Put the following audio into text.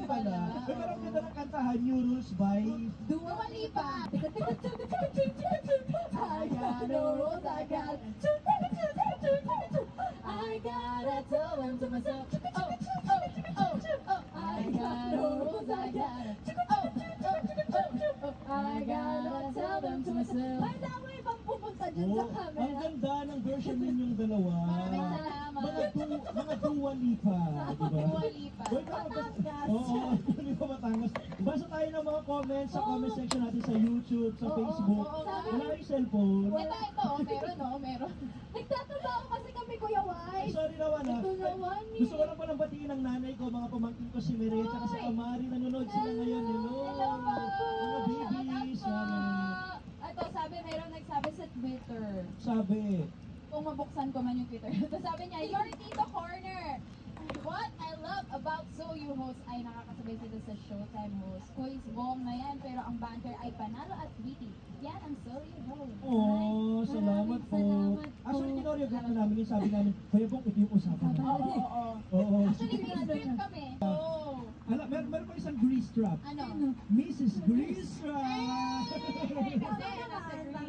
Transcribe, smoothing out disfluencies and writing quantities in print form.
din pala. Pero ang ganda ng kantahan, New Rules by Dua Lipa. I got no rules, I got I gotta tell them to myself. I got no rules, I gotta tell them to myself. Ay, dami ibang pupunta dyan sa camera. Ang ganda ng version ninyong dalawa. Maraming salamat. Mga Dua Lipa. Dua Lipa. Batangas. Oo, Dua Lipa Batangas. Basa tayo ng mga comments sa comment section natin sa YouTube, sa Facebook. Wala kayong cellphone. Meron. Nagtatrabaho kasi kami, Kuya Wai. Sorry naman ha. Ito naman eh. Gusto ko lang palang batiin ng nanay ko, mga pamangkin ko si Mireya at si Amari. Nanonood sila ngayon. Hello, Mga babies. Ito, sabi, mayroong nagsabi sa Twitter. Sabi. Kung mabuksan ko man yung Twitter. Ito sabi niya, your Tito Corner. What I love about So You host ay nakakasabay sila sa Showtime host. Quiz Bong na yan, pero ang banter ay panalo at witty. Yan ang So You host. Oh, salamat po. Actually, kinoreograph na namin yung sabi namin, Kuya Bong, ito yung usapan namin. Oo. Actually, may script kami. Alam, meron pa isang grease trap. Ano? Mrs. Grease Trap! Kasi nasa